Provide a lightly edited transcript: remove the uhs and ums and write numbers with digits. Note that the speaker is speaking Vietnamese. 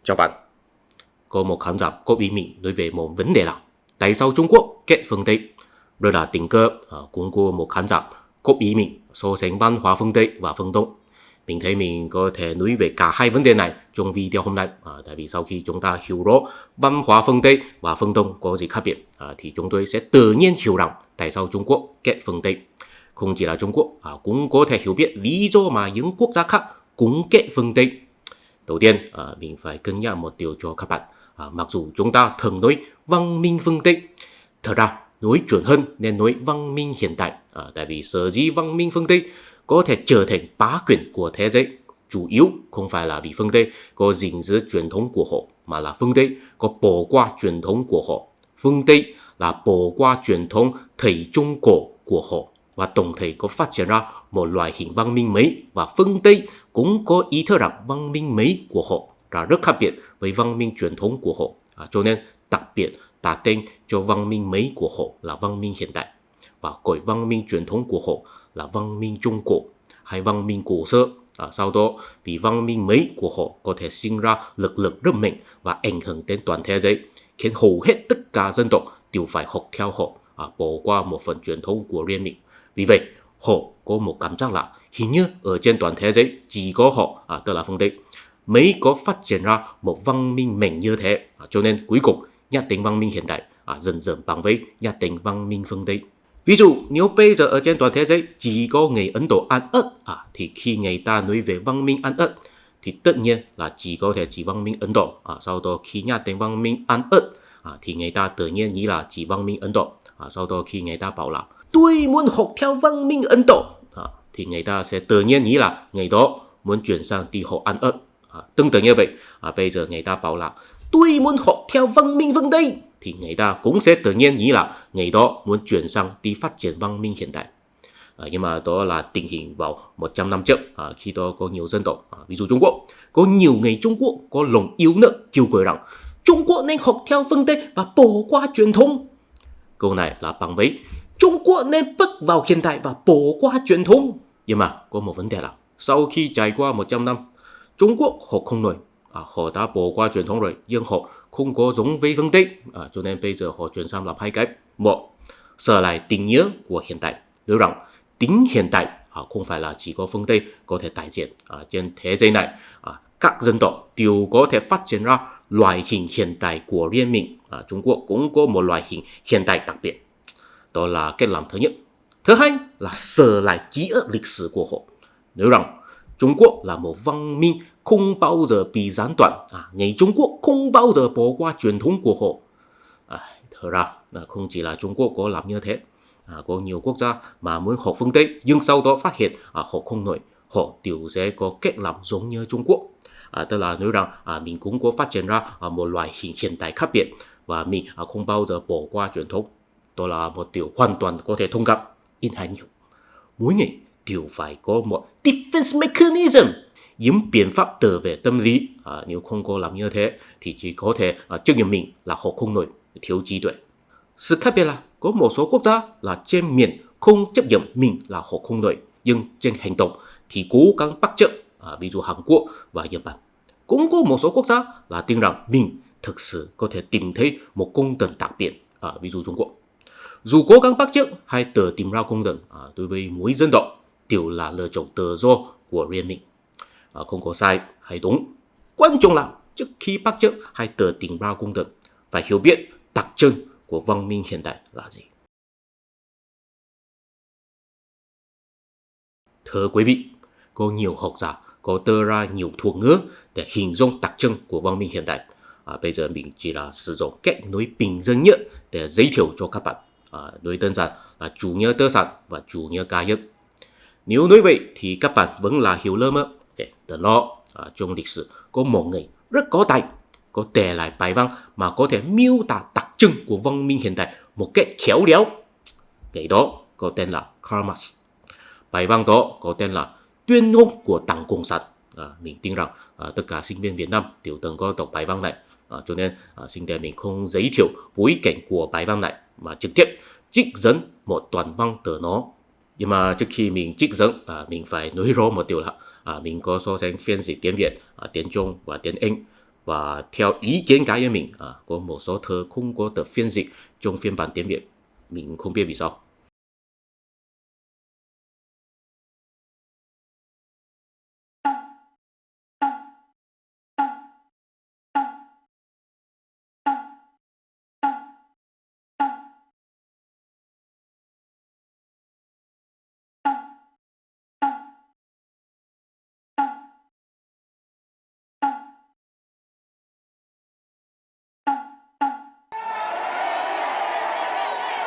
Chào bạn, có một khán giả có ý mình đối với một vấn đề là tại sao Trung Quốc kết phương Tây? Đây là tình cờ cũng của một khán giả có ý mình so sánh văn hóa phương Tây và phương Đông. Mình thấy mình có thể nói về cả hai vấn đề này trong video hôm nay. Tại vì sau khi chúng ta hiểu rõ văn hóa phương Tây và phương Đông có gì khác biệt, thì chúng tôi sẽ tự nhiên hiểu rằng tại sao Trung Quốc kết phương Tây. Không chỉ là Trung Quốc, cũng có thể hiểu biết lý do mà những quốc gia khác cũng kết phương Tây. Đầu tiên, mình phải cân nhắc một điều cho các bạn. Mặc dù chúng ta thường nói văn minh phương Tây, thật ra nói chuẩn hơn nên nói văn minh hiện đại. Tại vì sở dĩ văn minh phương Tây có thể trở thành bá quyền của thế giới, chủ yếu không phải là vì phương Tây có gìn giữ truyền thống của họ, mà là phương Tây có bỏ qua truyền thống của họ. Phương Tây là bỏ qua truyền thống thầy Trung Cổ của họ và đồng thời có phát triển ra một loại hình văn minh mới, và phương Tây cũng có ý thức rằng văn minh mới của họ là rất khác biệt với văn minh truyền thống của họ, cho nên đặc biệt đặt tên cho văn minh mới của họ là văn minh hiện đại, và gọi văn minh truyền thống của họ là văn minh Trung Cổ hay văn minh cổ xưa. Sau đó vì văn minh mới của họ có thể sinh ra lực lượng rất mạnh và ảnh hưởng đến toàn thế giới, khiến hầu hết tất cả dân tộc đều phải học theo họ, bỏ qua một phần truyền thống của riêng mình. Vì vậy họ có một cảm giác là hình như ở trên toàn thế giới chỉ có họ, tức là phương Tây, mới có phát triển ra một văn minh mạnh như thế, cho nên cuối cùng nhắc đến văn minh hiện đại dần dần bằng với nhắc đến văn minh phương Tây. Ví dụ nếu bây giờ ở trên toàn thế giới chỉ có người Ấn Độ ăn ớt, thì khi người ta nói về văn minh ăn ớt thì tất nhiên là chỉ có thể chỉ văn minh Ấn Độ. Sau đó khi nhắc đến văn minh ăn ớt thì người ta tự nhiên nghĩ là chỉ văn minh Ấn Độ. Sau đó khi người ta bảo là tôi muốn học theo văn minh Ấn Độ, thì người ta sẽ tự nhiên nghĩ là người đó muốn chuyển sang đi học ăn ớt. Tương tự như vậy, bây giờ người ta bảo là tôi muốn học theo văn minh phương Tây, thì người ta cũng sẽ tự nhiên nghĩ là người đó muốn chuyển sang đi phát triển văn minh hiện đại. Nhưng mà đó là tình hình vào 100 năm trước, khi đó có nhiều dân tộc, ví dụ Trung Quốc, có nhiều người Trung Quốc có lòng yêu nước kêu gọi rằng Trung Quốc nên học theo phương Tây và bỏ qua truyền thống. Câu này là bằng với Trung Quốc nên bước vào hiện đại và bỏ qua truyền thống. Nhưng mà có một vấn đề là sau khi trải qua 100 năm, Trung Quốc họ không nổi, họ đã bỏ qua truyền thống rồi, nhưng họ không có giống với phương Tây, cho nên bây giờ họ chuyển sang làm hai cái. Một, sở lại tình nghĩa của hiện đại, nói rằng tính hiện đại không phải là chỉ có phương Tây có thể đại diện trên thế giới này, các dân tộc đều có thể phát triển ra loại hình hiện đại của riêng mình. Trung Quốc cũng có một loại hình hiện đại đặc biệt. Đó là cách làm thứ nhất. Thứ hai là sửa lại ký ức lịch sử của họ, nói rằng Trung Quốc là một văn minh không bao giờ bị gián đoạn, người Trung Quốc không bao giờ bỏ qua truyền thống của họ. Thật ra không chỉ là Trung Quốc có làm như thế, có nhiều quốc gia mà muốn học phương Tây nhưng sau đó phát hiện họ không nổi, họ đều sẽ có cách làm giống như Trung Quốc. Tức là nói rằng mình cũng có phát triển ra một loại hình hiện đại khác biệt, và mình không bao giờ bỏ qua truyền thống. Đó là một điều hoàn toàn có thể thông cảm. In hay nhiều, mỗi người đều phải có một defense mechanism, những biện pháp tự vệ tâm lý. Nếu không có làm như thế thì chỉ có thể chứng nhận mình là họ không nổi, thiếu trí tuệ. Sự khác biệt là có một số quốc gia là trên miệng không chấp nhận mình là họ không nổi, nhưng trên hành động thì cố gắng bắt chước, ví dụ Hàn Quốc và Nhật Bản. Cũng có một số quốc gia là tin rằng mình thực sự có thể tìm thấy một công tầng đặc biệt, ví dụ Trung Quốc. Dù cố gắng bắt chước hay tự tìm ra công tầng, đối với mỗi dân tộc đều là lựa chọn tự do của riêng mình, không có sai hay đúng. Quan trọng là trước khi bắt chước hay tự tìm ra công tầng phải hiểu biết đặc trưng của văn minh hiện đại là gì. Thưa quý vị, có nhiều học giả có đưa ra nhiều thuật ngữ để hình dung đặc trưng của văn minh hiện đại. Bây giờ mình chỉ là sử dụng cách nói bình dân nhất để giới thiệu cho các bạn. Nói đơn giản là chủ nghĩa tư sản và chủ nghĩa cá nhân. Nếu nói vậy thì các bạn vẫn là hiểu lơ mơ. Từ đó trong lịch sử có một người rất có tài, có để lại bài văn mà có thể miêu tả đặc trưng của văn minh hiện đại một cách khéo léo. Người đó có tên là Karl Marx. Bài văn đó có tên là Tuyên ngôn của Đảng Cộng sản. Mình tin rằng tất cả sinh viên Việt Nam đều từng có đọc bài văn này, cho nên sinh viên mình không giới thiệu bối cảnh của bài văn này mà trực tiếp trích dẫn một đoạn văn từ nó. Nhưng mà trước khi mình trích dẫn, mình phải nói rõ một điều là mình có so sánh phiên dịch tiếng Việt, tiếng Trung và tiếng Anh. Và theo ý kiến cá nhân mình, có một số thơ không có được phiên dịch trong phiên bản tiếng Việt, mình không biết vì sao.